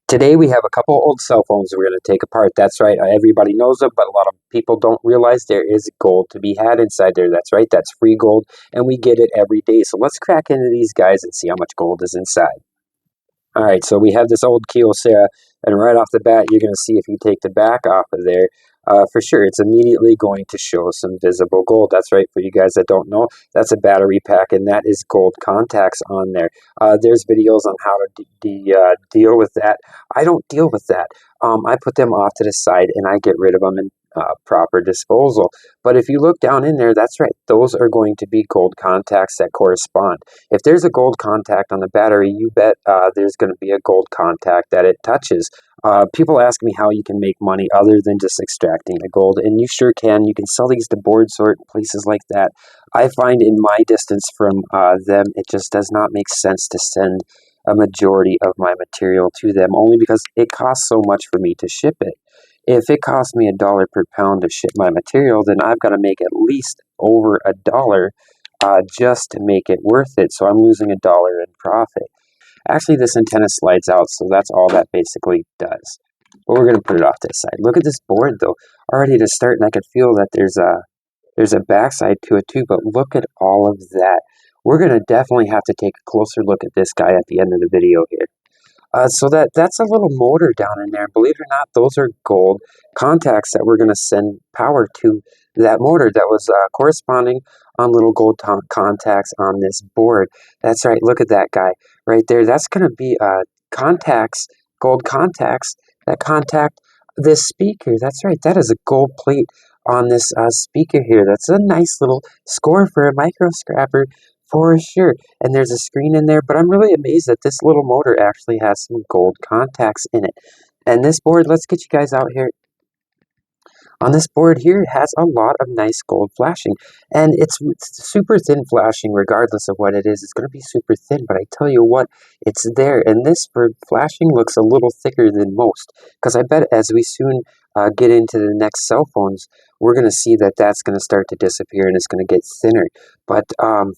Today we have a couple old cell phones we're going to take apart. That's right, everybody knows them, but a lot of people don't realize there is gold to be had inside there. That's right, that's free gold, and we get it every day. So let's crack into these guys and see how much gold is inside. All right, so we have this old Kyocera, and right off the bat, you're going to see if you take the back off of there, for sure, it's immediately going to show some visible gold. That's right, for you guys that don't know, that's a battery pack, and that is gold contacts on there. There's videos on how to deal with that. I don't deal with that. I put them off to the side, and I get rid of them in proper disposal. But if you look down in there, that's right, those are going to be gold contacts that correspond. If there's a gold contact on the battery, you bet there's going to be a gold contact that it touches. People ask me how you can make money other than just extracting the gold, and you sure can. You can sell these to board sort places like that. I find in my distance from them, it just does not make sense to send a majority of my material to them, only because it costs so much for me to ship it. If it costs me $1 per pound to ship my material, then I've got to make at least over $1 just to make it worth it. So I'm losing $1 in profit. Actually, this antenna slides out, so that's all that basically does. But we're going to put it off to the side. Look at this board, though. Already to start, and I could feel that there's a backside to it too, but look at all of that. We're going to definitely have to take a closer look at this guy at the end of the video here. So that's a little motor down in there. Believe it or not, those are gold contacts that we're going to send power to that motor that was corresponding on little gold contacts on this board. That's right. Look at that guy right there. That's going to be contacts, gold contacts that contact this speaker. That's right. That is a gold plate on this speaker here. That's a nice little score for a micro scrapper. For sure. And there's a screen in there, but I'm really amazed that this little motor actually has some gold contacts in it. And this board, let's get you guys out here. On this board here, it has a lot of nice gold flashing. And it's super thin flashing regardless of what it is. It's going to be super thin, but I tell you what, it's there. And this bird flashing looks a little thicker than most. Because I bet as we soon get into the next cell phones, we're going to see that that's going to start to disappear and it's going to get thinner. But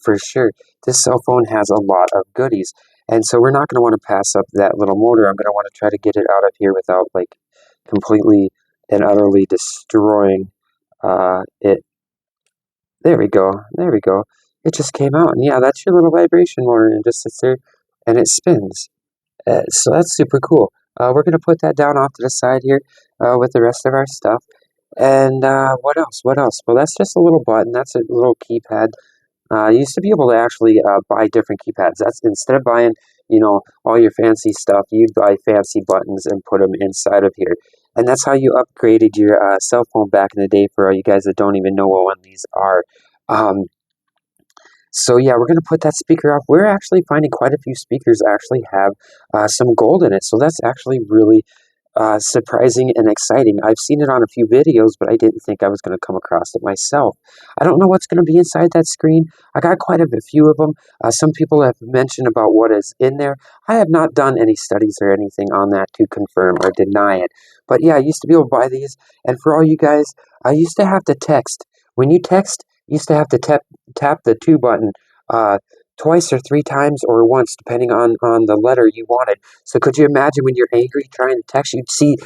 for sure, this cell phone has a lot of goodies. And so we're not going to want to pass up that little motor. I'm going to want to try to get it out of here without like completely and utterly destroying it. There we go. There we go. It just came out. And yeah, that's your little vibration motor. And it just sits there and it spins. So that's super cool. We're going to put that down off to the side here with the rest of our stuff. And what else? What else? Well, that's just a little button. That's a little keypad. You used to be able to actually buy different keypads. That's instead of buying, all your fancy stuff, you'd buy fancy buttons and put them inside of here. And that's how you upgraded your cell phone back in the day, for all you guys that don't even know what one of these are. So yeah, we're going to put that speaker off. We're actually finding quite a few speakers actually have some gold in it. So that's actually really surprising and exciting. I've seen it on a few videos, but I didn't think I was going to come across it myself. I don't know what's going to be inside that screen. I got quite a few of them. Some people have mentioned about what is in there. I have not done any studies or anything on that to confirm or deny it. But yeah, I used to be able to buy these. And for all you guys, I used to have to text. When you text, you used to have to tap the to button twice or 3 times or once, depending on the letter you wanted. So could you imagine when you're angry trying to text, you'd see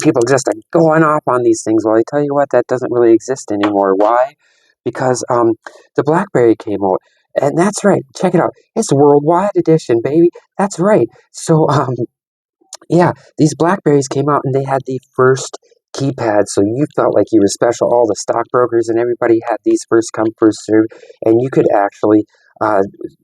people just going off on these things. Well, I tell you what, that doesn't really exist anymore. Why? Because the Blackberry came out. And that's right. Check it out. It's worldwide edition, baby. That's right. So yeah, these Blackberries came out and they had the first keypad, so you felt like you were special. All the stockbrokers and everybody had these first come, first serve, and you could actually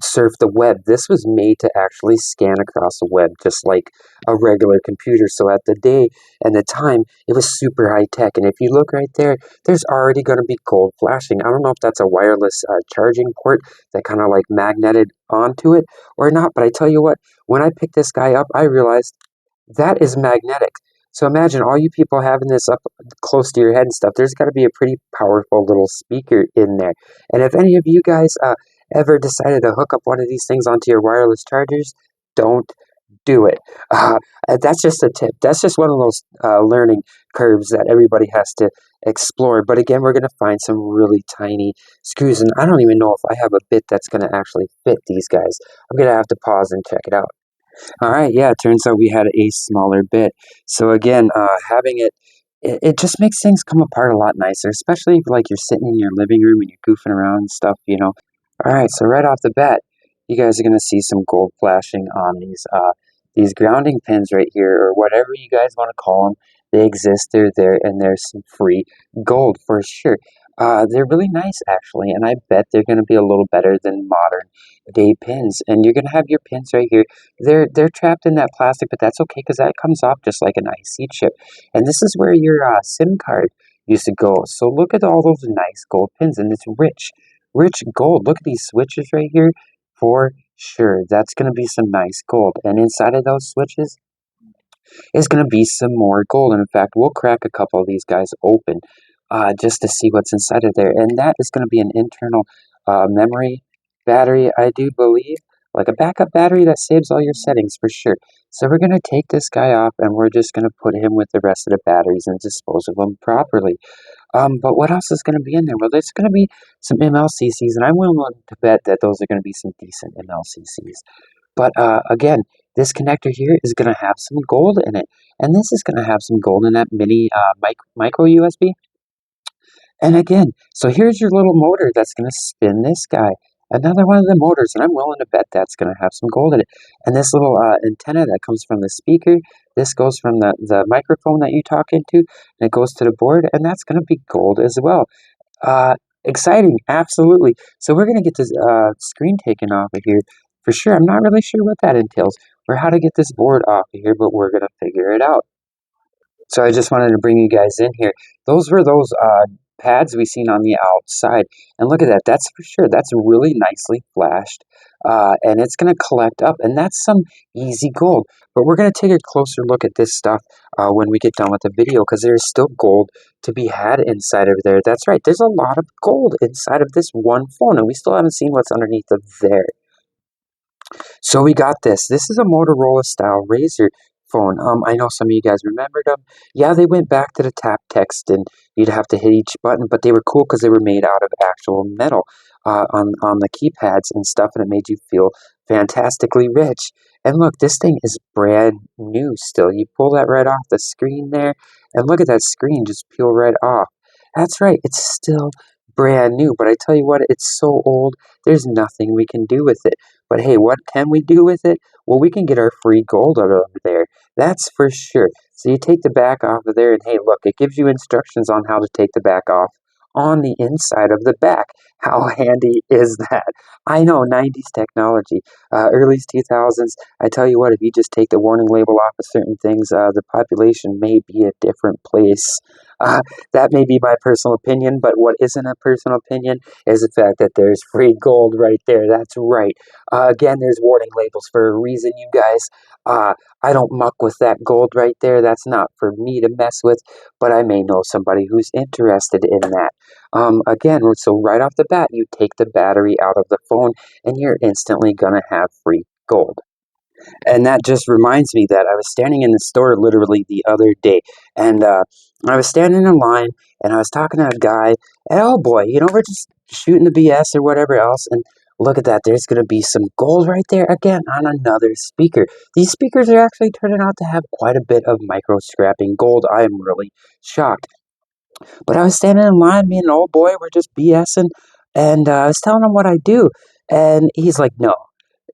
surf the web. This was made to actually scan across the web, just like a regular computer. So at the day and the time, it was super high tech. And if you look right there, there's already going to be gold flashing. I don't know if that's a wireless charging port that kind of like magneted onto it or not, but I tell you what, when I picked this guy up, I realized that is magnetic. So imagine all you people having this up close to your head and stuff. There's got to be a pretty powerful little speaker in there. And if any of you guys ever decided to hook up one of these things onto your wireless chargers, don't do it. That's just a tip. That's just one of those learning curves that everybody has to explore. But again, we're going to find some really tiny screws. And I don't even know if I have a bit that's going to actually fit these guys. I'm going to have to pause and check it out. All right, yeah, it turns out we had a smaller bit. So again, having it just makes things come apart a lot nicer, especially if like you're sitting in your living room and you're goofing around and stuff. All right, so right off the bat, you guys are gonna see some gold flashing on these grounding pins right here, or whatever you guys want to call them. They exist, they're there, and there's some free gold for sure. They're really nice actually, and I bet they're gonna be a little better than modern day pins. And you're gonna have your pins right here. They're trapped in that plastic, but that's okay because that comes off just like an IC chip. And this is where your SIM card used to go. So look at all those nice gold pins, and it's rich gold. Look at these switches right here. For sure, that's going to be some nice gold. And inside of those switches is going to be some more gold. And in fact, we'll crack a couple of these guys open just to see what's inside of there. And that is going to be an internal memory battery, I do believe, like a backup battery that saves all your settings for sure. So we're going to take this guy off and we're just going to put him with the rest of the batteries and dispose of them properly. But what else is going to be in there? Well, there's going to be some MLCCs, and I'm willing to bet that those are going to be some decent MLCCs. But again, this connector here is going to have some gold in it, and this is going to have some gold in that mini micro USB. And again, so here's your little motor that's going to spin this guy. Another one of the motors, and I'm willing to bet that's going to have some gold in it. And this little antenna that comes from the speaker, this goes from the microphone that you talk into, and it goes to the board, and that's going to be gold as well. Uh, Exciting, absolutely. So we're going to get this screen taken off of here for sure. I'm not really sure what that entails or how to get this board off of here, but we're going to figure it out. So I just wanted to bring you guys in here. Those were those pads we seen on the outside. And look at that. That's for sure. That's really nicely flashed. And it's going to collect up. And that's some easy gold. But we're going to take a closer look at this stuff when we get done with the video, because there's still gold to be had inside of there. That's right. There's a lot of gold inside of this one phone. And we still haven't seen what's underneath of there. So we got this. This is a Motorola style Razor phone. I know some of you guys remembered them. Yeah, they went back to the tap text and you'd have to hit each button, but they were cool because they were made out of actual metal on the keypads and stuff, and it made you feel fantastically rich. And look, this thing is brand new still. You pull that right off the screen there, and look at that screen just peel right off. That's right, it's still brand new, but I tell you what, it's so old, there's nothing we can do with it. But hey, what can we do with it? Well, we can get our free gold out of there. That's for sure. So you take the back off of there, and hey, look, it gives you instructions on how to take the back off on the inside of the back. How handy is that? I know, 90s technology, early 2000s. I tell you what, if you just take the warning label off of certain things, the population may be a different place. Uh, that may be my personal opinion, but what isn't a personal opinion is the fact that there's free gold right there. That's right. Again, there's warning labels for a reason, you guys. I don't muck with that gold right there. That's not for me to mess with, but I may know somebody who's interested in that. Again, so right off the bat, you take the battery out of the phone and you're instantly going to have free gold. And that just reminds me that I was standing in the store literally the other day, and I was standing in line, and I was talking to a guy, and oh boy, we're just shooting the BS or whatever else, and look at that, there's going to be some gold right there again on another speaker. These speakers are actually turning out to have quite a bit of micro scrapping gold. I am really shocked. But I was standing in line, me and an old boy were just BSing, and I was telling him what I do, and he's like, no.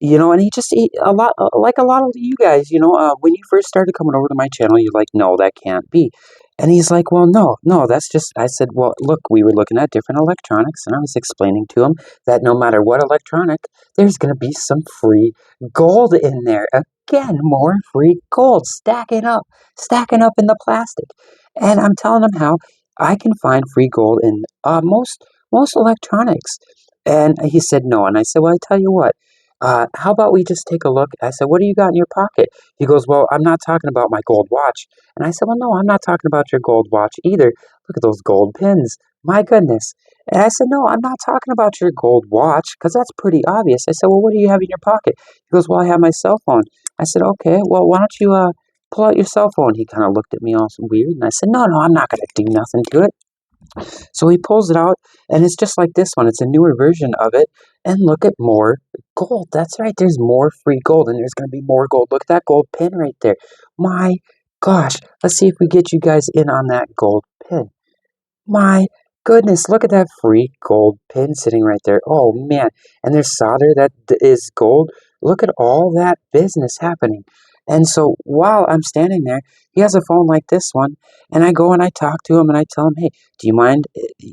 And a lot, like a lot of you guys, when you first started coming over to my channel, you're like, no, that can't be. And he's like, well, no, that's just, I said, well, look, we were looking at different electronics, and I was explaining to him that no matter what electronic, there's going to be some free gold in there. Again, more free gold stacking up in the plastic. And I'm telling him how I can find free gold in most electronics. And he said no. And I said, well, I tell you what, how about we just take a look? I said, what do you got in your pocket? He goes, well, I'm not talking about my gold watch. And I said, well, no, I'm not talking about your gold watch either. Look at those gold pins. My goodness. And I said, no, I'm not talking about your gold watch, because that's pretty obvious. I said, well, what do you have in your pocket? He goes, well, I have my cell phone. I said, okay, well, why don't you pull out your cell phone? He kind of looked at me all weird, and I said, no, I'm not going to do nothing to it. So he pulls it out, and it's just like this one. It's a newer version of it, And look at more gold. That's right, there's more free gold, and there's going to be more gold. Look at that gold pin right there. My gosh, let's see if we get you guys in on that gold pin. My goodness, look at that free gold pin sitting right there. Oh man, and there's solder that is gold. Look at all that business happening. And so while I'm standing there, he has a phone like this one, and I go and I talk to him and I tell him, "Hey, do you mind?"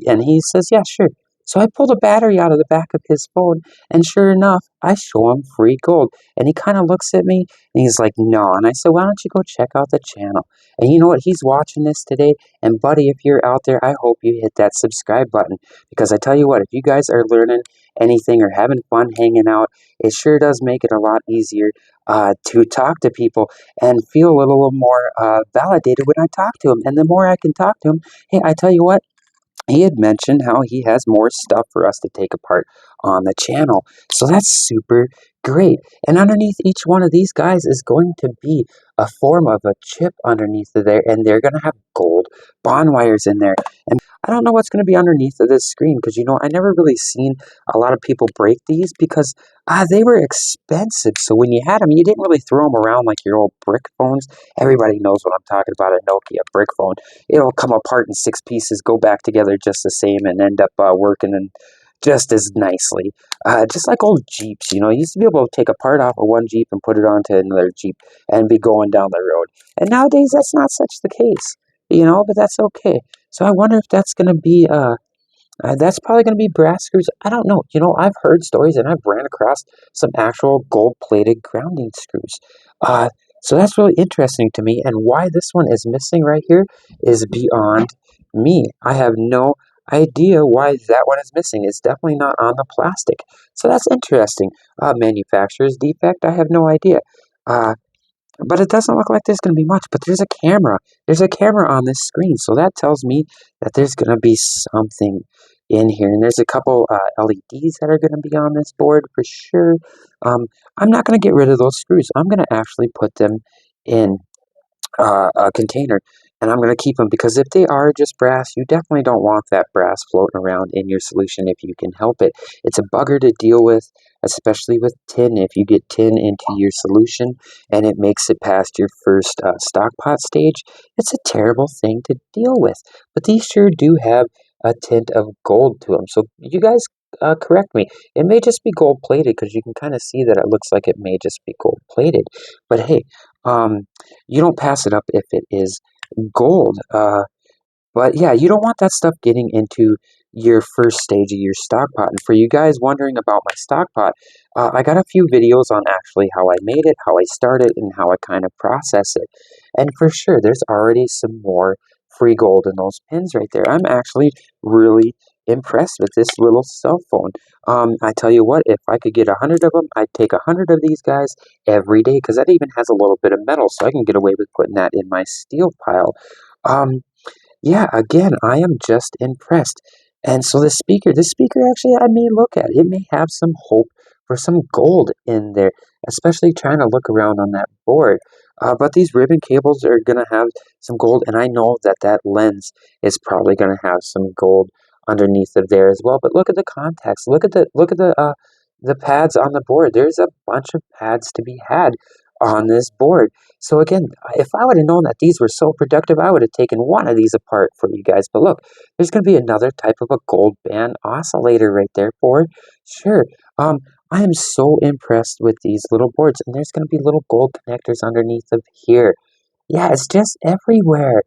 And he says, "Yeah, sure." So I pulled a battery out of the back of his phone, and sure enough, I show him free gold. And he kind of looks at me and he's like, "No." And I said, "Why don't you go check out the channel?" And you know what? He's watching this today. And buddy, if you're out there, I hope you hit that subscribe button, because I tell you what, if you guys are learning anything or having fun hanging out, it sure does make it a lot easier to talk to people and feel a little more validated when I talk to them. And the more I can talk to them, hey, I tell you what, he had mentioned how he has more stuff for us to take apart on the channel. So that's super great. And underneath each one of these guys is going to be a form of a chip underneath of there, and they're going to have gold bond wires in there. And I don't know what's going to be underneath of this screen, because I never really seen a lot of people break these, because they were expensive. So when you had them, you didn't really throw them around like your old brick phones. Everybody knows what I'm talking about, a Nokia brick phone. It'll come apart in 6 pieces, go back together just the same, and end up working and just as nicely. Just like old Jeeps, you used to be able to take a part off of one Jeep and put it onto another Jeep and be going down the road. And nowadays, that's not such the case, but that's okay. So I wonder if that's going to be that's probably going to be brass screws. I don't know. I've heard stories and I've ran across some actual gold-plated grounding screws. So that's really interesting to me. And why this one is missing right here is beyond me. I have no idea why that one is missing. It's definitely not on the plastic. So that's interesting. Manufacturer's defect, I have no idea. But it doesn't look like there's going to be much, but there's a camera. There's a camera on this screen, so that tells me that there's going to be something in here. And there's a couple LEDs that are going to be on this board for sure. I'm not going to get rid of those screws. I'm going to actually put them in a container, and I'm going to keep them, because if they are just brass, you definitely don't want that brass floating around in your solution if you can help it. It's a bugger to deal with, especially with tin. If you get tin into your solution and it makes it past your first stock pot stage, it's a terrible thing to deal with. But these sure do have a tint of gold to them. So you guys correct me. It may just be gold plated, because you can kind of see that it looks like it may just be gold plated. But hey, you don't pass it up if it is gold. But yeah, you don't want that stuff getting into your first stage of your stock pot. And for you guys wondering about my stock pot, I got a few videos on actually how I made it, how I started, and how I kind of process it. And for sure, there's already some more free gold in those pins right there. I'm actually really impressed with this little cell phone. I tell you what, if I could get 100 of them, I'd take 100 of these guys every day, because that even has a little bit of metal, so I can get away with putting that in my steel pile. Um, yeah, again, I am just impressed. And so this speaker actually I may look at. It may have some hope for some gold in there, especially trying to look around on that board. But these ribbon cables are going to have some gold, and I know that that lens is probably going to have some gold underneath of there as well. But look at the contacts. Look at the pads on the board. There's a bunch of pads to be had on this board. So again, if I would have known that these were so productive, I would have taken one of these apart for you guys. But look, there's going to be another type of a gold band oscillator right there for it. Sure. I am so impressed with these little boards, and there's going to be little gold connectors underneath of here. Yeah, it's just everywhere.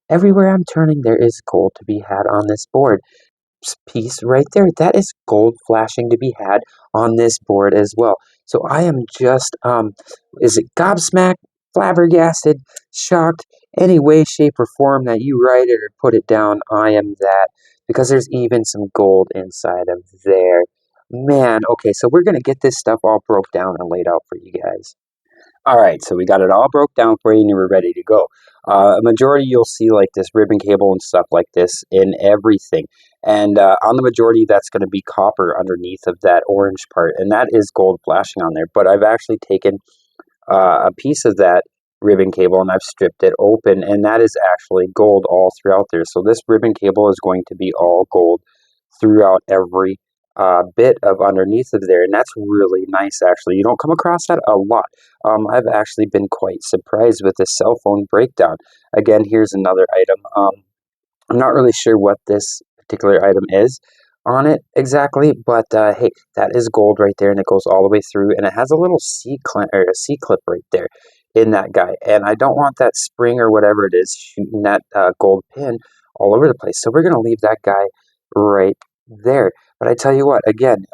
Everywhere I'm turning, there is gold to be had on this board piece right there. That is gold flashing to be had on this board as well. So I am just, is it gobsmacked, flabbergasted, shocked, any way, shape, or form that you write it or put it down, I am that, because there's even some gold inside of there. Man, okay, so we're going to get this stuff all broke down and laid out for you guys. All right, so we got it all broke down for you and we're ready to go. A majority you'll see like this ribbon cable and stuff like this in everything. And on the majority, that's going to be copper underneath of that orange part. And that is gold flashing on there. But I've actually taken a piece of that ribbon cable and I've stripped it open. And that is actually gold all throughout there. So this ribbon cable is going to be all gold throughout every bit of underneath of there, and that's really nice actually. You don't come across that a lot. I've actually been quite surprised with the cell phone breakdown. Again, here's another item. I'm not really sure what this particular item is on it exactly, but hey, that is gold right there, and it goes all the way through, and it has a little C clip right there in that guy. And I don't want that spring or whatever it is shooting that gold pin all over the place. So we're gonna leave that guy right there. But I tell you what, again,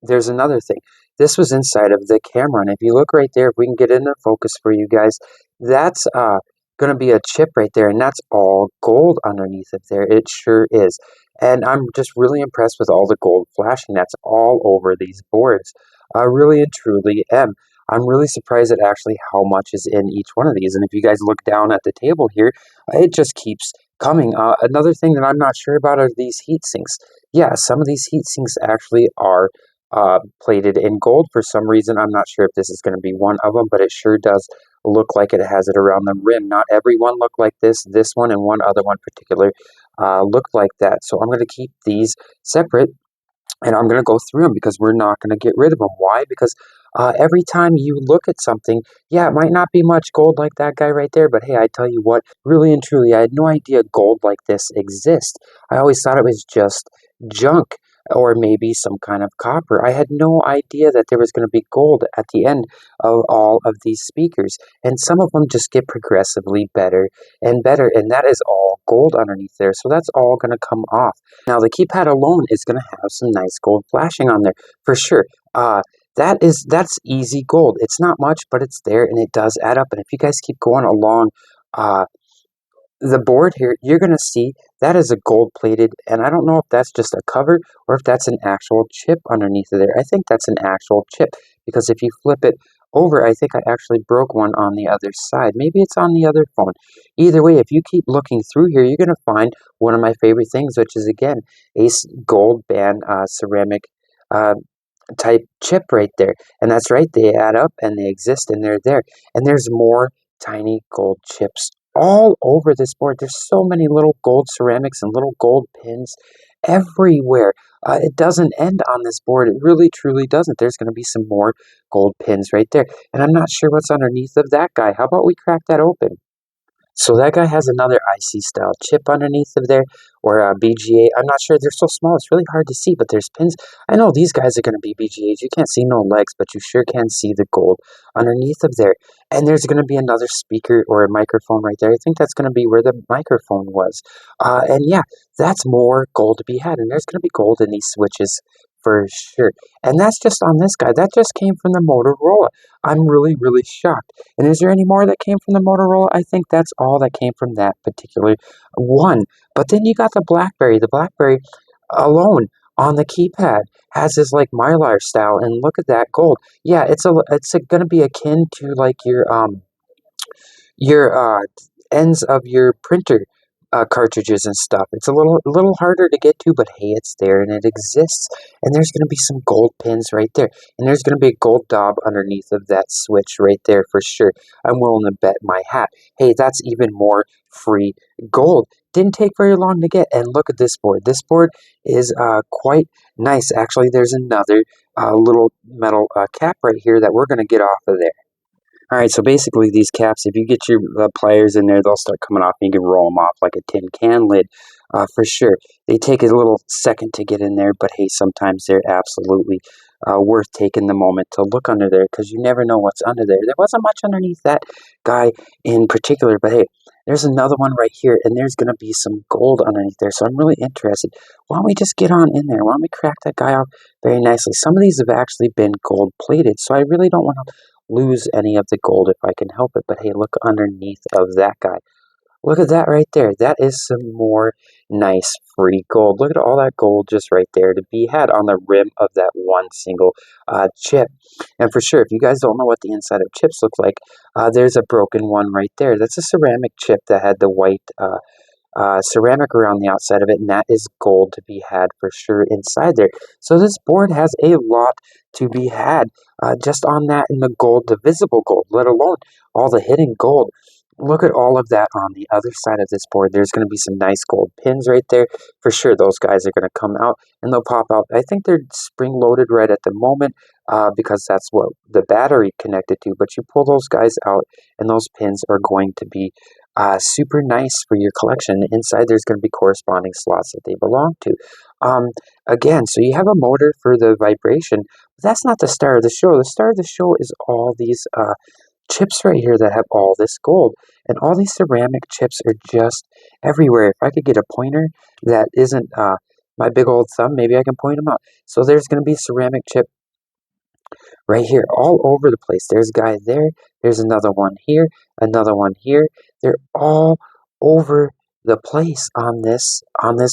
there's another thing. This was inside of the camera, and if you look right there, if we can get into focus for you guys, that's going to be a chip right there, and that's all gold underneath it there. It sure is. And I'm just really impressed with all the gold flashing that's all over these boards. I really and truly am. I'm really surprised at actually how much is in each one of these. And if you guys look down at the table here, it just keeps coming. Another thing that I'm not sure about are these heat sinks. Yeah, some of these heat sinks actually are plated in gold for some reason. I'm not sure if this is going to be one of them, but it sure does look like it has it around the rim. Not every one looked like this. This one and one other one particular looked like that. So I'm going to keep these separate, and I'm going to go through them because we're not going to get rid of them. Why? Because every time you look at something, yeah, it might not be much gold like that guy right there, but hey, I tell you what, really and truly, I had no idea gold like this exists. I always thought it was just junk or maybe some kind of copper. I had no idea that there was going to be gold at the end of all of these speakers, and some of them just get progressively better and better, and that is all gold underneath there, so that's all going to come off. Now, the keypad alone is going to have some nice gold flashing on there for sure. That's easy gold. It's not much, but it's there, and it does add up. And if you guys keep going along uh, the board here, you're going to see that is a gold plated, and I don't know if that's just a cover or if that's an actual chip underneath of there. I think that's an actual chip because if you flip it over, I think I actually broke one on the other side. Maybe it's on the other phone. Either way, if you keep looking through here, you're going to find one of my favorite things, which is again a gold band ceramic uh, type chip right there. And that's right, they add up and they exist and they're there. And there's more tiny gold chips all over this board. There's so many little gold ceramics and little gold pins everywhere. It doesn't end on this board. It really, truly doesn't. There's going to be some more gold pins right there. And I'm not sure what's underneath of that guy. How about we crack that open? So that guy has another IC style chip underneath of there, or BGA. I'm not sure. They're so small, it's really hard to see, but there's pins. I know these guys are going to be BGAs. You can't see no legs, but you sure can see the gold underneath of there. And there's going to be another speaker or a microphone right there. I think that's going to be where the microphone was. And yeah, that's more gold to be had. And there's going to be gold in these switches for sure. And that's just on this guy. That just came from the Motorola. I'm really, really shocked. And is there any more that came from the Motorola? I think that's all that came from that particular one. But then you got the Blackberry. The Blackberry alone on the keypad has this like Mylar style, and look at that gold. Yeah, it's gonna be akin to like your ends of your printer cartridges and stuff. It's a little harder to get to, but hey, it's there and it exists. And there's going to be some gold pins right there, and there's going to be a gold daub underneath of that switch right there for sure. I'm willing to bet my hat. Hey, that's even more free gold. Didn't take very long to get, and look at this board. This board is quite nice. Actually, there's another little metal cap right here that we're going to get off of there. All right, so basically these caps, if you get your pliers in there, they'll start coming off and you can roll them off like a tin can lid for sure. They take a little second to get in there, but hey, sometimes they're absolutely worth taking the moment to look under there because you never know what's under there. There wasn't much underneath that guy in particular, but hey, there's another one right here, and there's going to be some gold underneath there, so I'm really interested. Why don't we just get on in there? Why don't we crack that guy off very nicely? Some of these have actually been gold plated, so I really don't want to lose any of the gold if I can help it. But hey, look underneath of that guy. Look at that right there. That is some more nice free gold. Look at all that gold just right there to be had on the rim of that one single chip. And for sure, if you guys don't know what the inside of chips look like, there's a broken one right there. That's a ceramic chip that had the white ceramic around the outside of it, and that is gold to be had for sure inside there. So this board has a lot to be had just on that in the gold, the visible gold, let alone all the hidden gold. look at all of that on the other side of this board. There's going to be some nice gold pins right there. For sure, those guys are going to come out and they'll pop out. I think they're spring loaded right at the moment because that's what the battery connected to. But you pull those guys out and those pins are going to be super nice for your collection. Inside, there's going to be corresponding slots that they belong to. Again, so you have a motor for the vibration, but that's not the star of the show. The star of the show is all these chips right here that have all this gold. And all these ceramic chips are just everywhere. If I could get a pointer that isn't my big old thumb, maybe I can point them out. So there's going to be ceramic chip right here, all over the place. There's a guy there. There's another one here, another one here. They're all over the place on this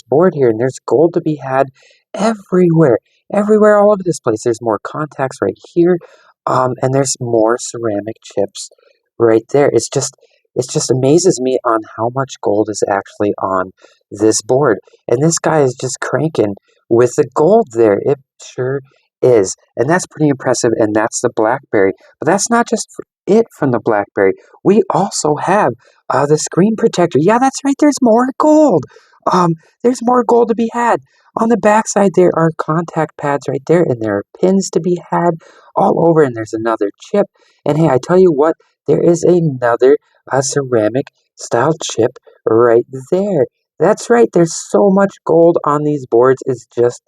board here, and there's gold to be had everywhere, everywhere, all over this place. There's more contacts right here, and there's more ceramic chips right there. It just amazes me on how much gold is actually on this board, and this guy is just cranking with the gold there. It sure is. And that's pretty impressive, and that's the Blackberry. But that's not just it from the Blackberry. We also have the screen protector. Yeah, that's right, there's more gold. Um, there's more gold to be had. On the backside, there are contact pads right there, and there are pins to be had all over, and there's another chip. And hey, I tell you what, there is another ceramic style chip right there. That's right, there's so much gold on these boards, it's just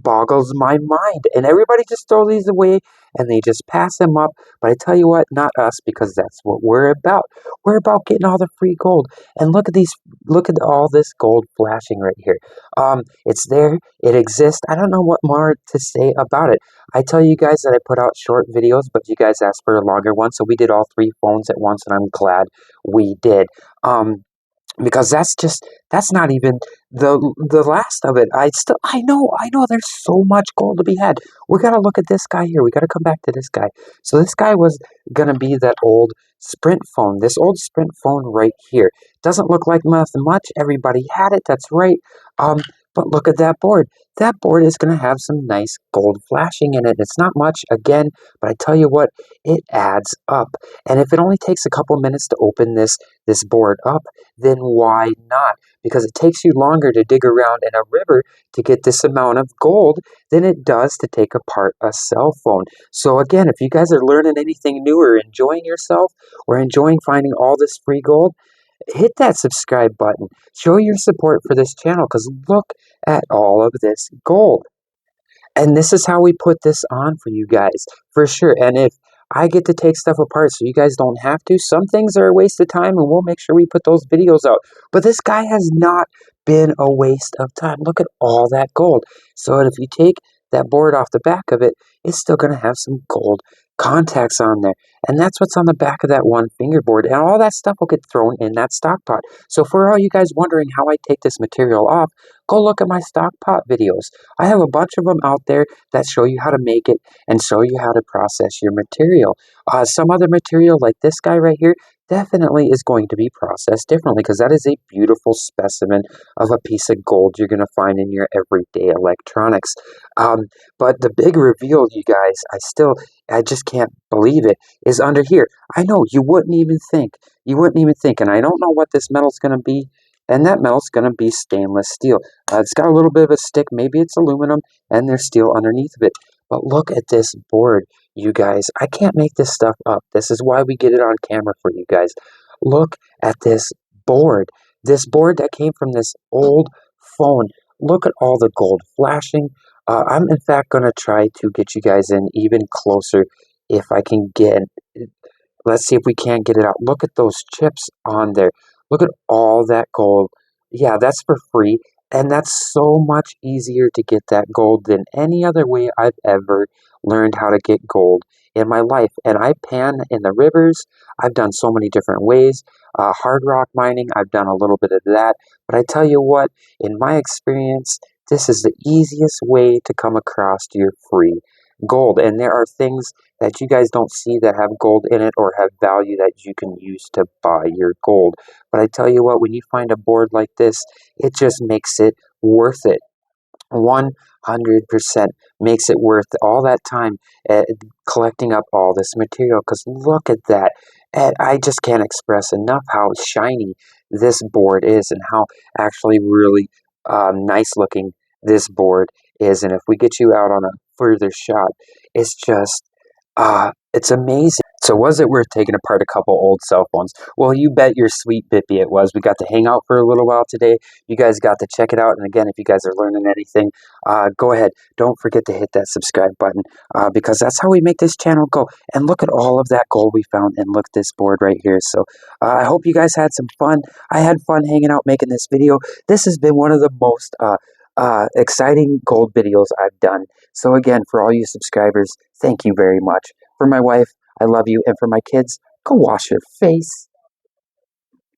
boggles my mind. And everybody just throw these away and they just pass them up. But I tell you what, not us, because that's what we're about. We're about getting all the free gold. And look at all this gold flashing right here. It's there, it exists. I don't know what more to say about it. I tell you guys that I put out short videos, but you guys asked for a longer one, so we did all three phones at once, and I'm glad we did. Because that's not even the last of it. I know there's so much gold to be had. We gotta look at this guy here. We gotta come back to this guy. So this guy was gonna be that old Sprint phone. This old Sprint phone right here. Doesn't look like nothing much. Everybody had it, that's right. But look at that board. That board is gonna have some nice gold flashing in it. It's not much again, but I tell you what, it adds up. And if it only takes a couple minutes to open this board up, then why not? Because it takes you longer to dig around in a river to get this amount of gold than it does to take apart a cell phone. So again, if you guys are learning anything new or enjoying yourself or enjoying finding all this free gold, hit that subscribe button. Show your support for this channel, because look at all of this gold. And this is how we put this on for you guys, for sure. And if I get to take stuff apart so you guys don't have to, some things are a waste of time, and we'll make sure we put those videos out. But this guy has not been a waste of time. Look at all that gold. So if you take that board off the back of it, it's still going to have some gold contacts on there. And that's what's on the back of that one fingerboard. And all that stuff will get thrown in that stock pot. So for all you guys wondering how I take this material off, go look at my stock pot videos. I have a bunch of them out there that show you how to make it and show you how to process your material. Some other material like this guy right here definitely is going to be processed differently, because that is a beautiful specimen of a piece of gold you're going to find in your everyday electronics. But the big reveal, you guys, I just can't believe it, is under here. I know, you wouldn't even think, and I don't know what this metal's going to be, and that metal's going to be stainless steel. It's got a little bit of a stick, maybe it's aluminum, and there's steel underneath of it. But look at this board, you guys. I can't make this stuff up. This is why we get it on camera for you guys. Look at this board. This board that came from this old phone. Look at all the gold flashing. I'm in fact going to try to get you guys in even closer if I can get. Let's see if we can't get it out. Look at those chips on there. Look at all that gold. Yeah, that's for free. And that's so much easier to get that gold than any other way I've ever learned how to get gold in my life. And I pan in the rivers. I've done so many different ways. Hard rock mining, I've done a little bit of that. But I tell you what, in my experience, this is the easiest way to come across your free gold. And there are things that you guys don't see that have gold in it or have value that you can use to buy your gold. But I tell you what, when you find a board like this, it just makes it worth it. 100% makes it worth all that time collecting up all this material, because look at that. And I just can't express enough how shiny this board is and how actually really nice looking this board is. And if we get you out on a further shot, it's just, it's amazing. So was it worth taking apart a couple old cell phones? Well, you bet your sweet bippy it was. We got to hang out for a little while today. You guys got to check it out. And again, if you guys are learning anything, go ahead. Don't forget to hit that subscribe button because that's how we make this channel go. And look at all of that gold we found. And look at this board right here. So I hope you guys had some fun. I had fun hanging out making this video. This has been one of the most exciting gold videos I've done. So again, for all you subscribers, thank you very much. For my wife, I love you. And for my kids, go wash your face.